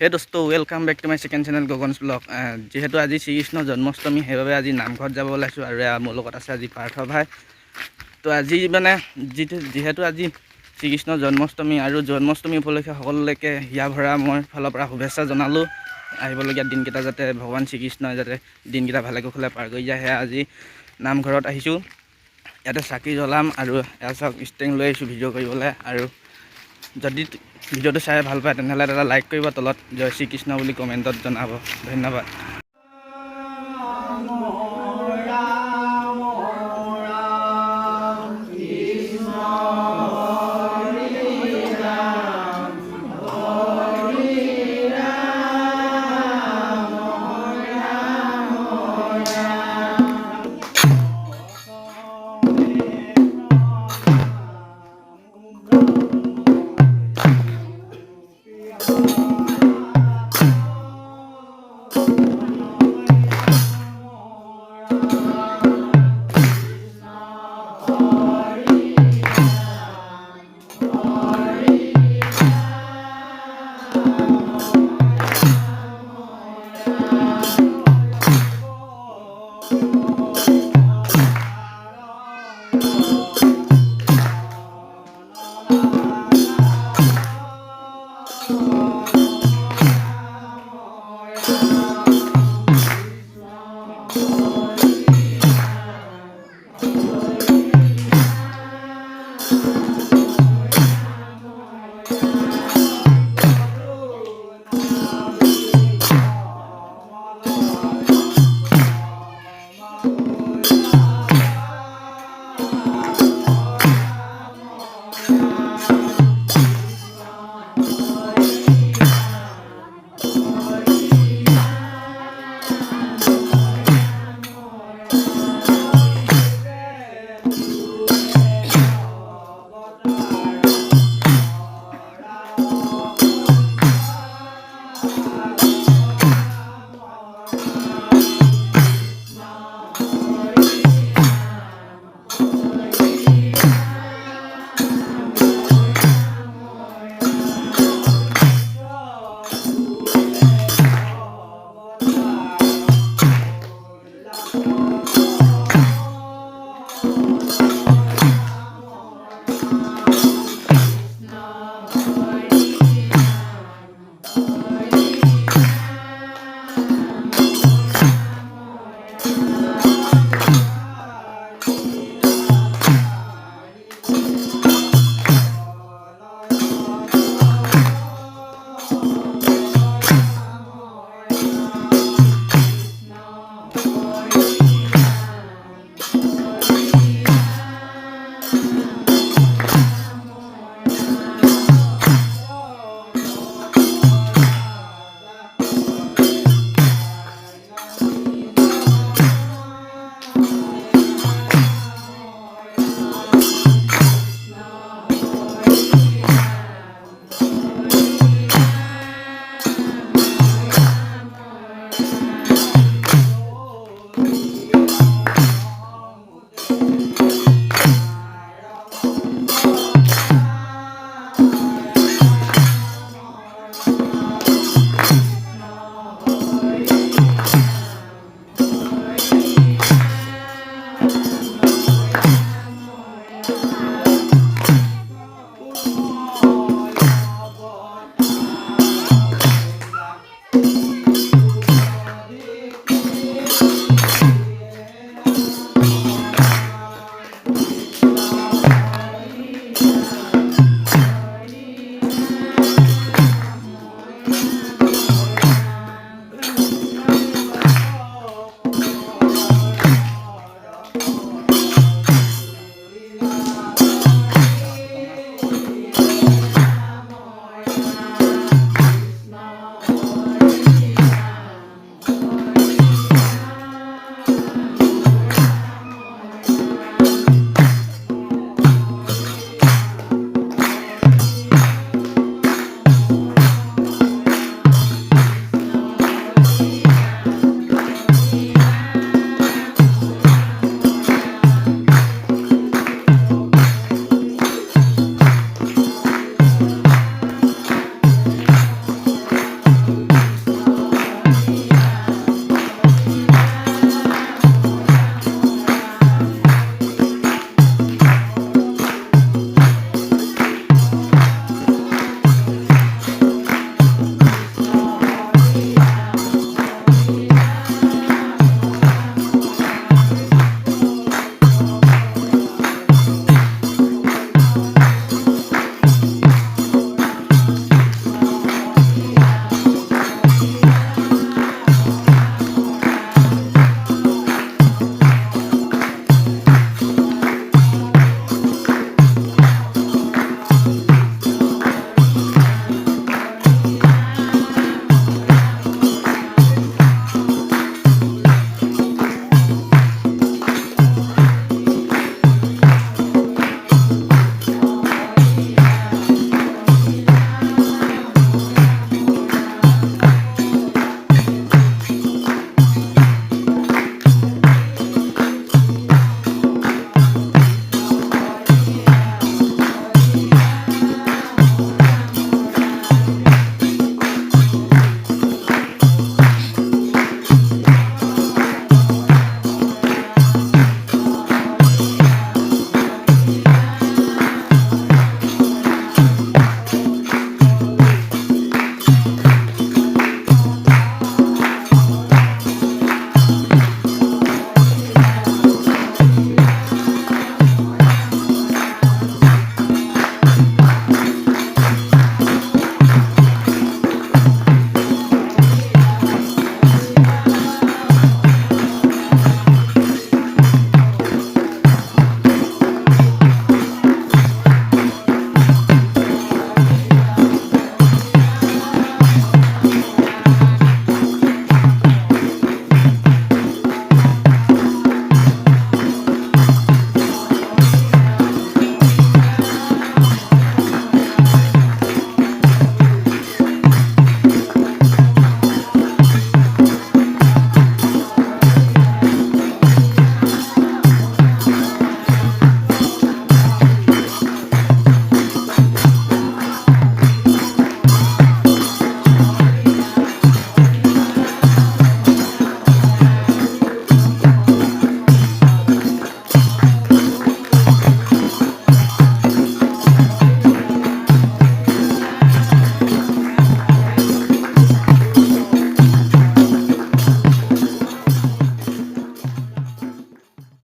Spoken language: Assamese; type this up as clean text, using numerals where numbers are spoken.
হে দোস্ত welcome back to my second channel Gagan's blog যেহেতু আজি শ্ৰীকৃষ্ণ জন্মাষ্টমী সেইবাবে আজি নামঘৰত যাব ওলাইছোঁ আৰু মোৰ লগত আছে আজি পাৰ্থ ভাই তো আজি মানে যেহেতু আজি শ্ৰীকৃষ্ণ জন্মাষ্টমী আৰু জন্মাষ্টমী উপলক্ষে সকলোলৈকে হিয়া ভৰা মোৰ ফালৰ পৰা শুভেচ্ছা জনালোঁ আহিবলগীয়া দিনকেইটা যাতে ভগৱান শ্ৰীকৃষ্ণই যাতে দিনকেইটা ভালে কুশলে পাৰ কৰি যায় সেয়া আজি নামঘৰত আহিছোঁ ইয়াতে চাকি জ্বলাম আৰু এয়া চাওক ষ্টেং লৈ আহিছোঁ ভিডিঅ' কৰিবলৈ আৰু যদি ভিডিঅ'টো চাই ভাল পায় তেনেহ'লে এটা লাইক কৰিব তলত জয় শ্ৰীকৃষ্ণ বুলি কমেণ্টত জনাব ধন্যবাদ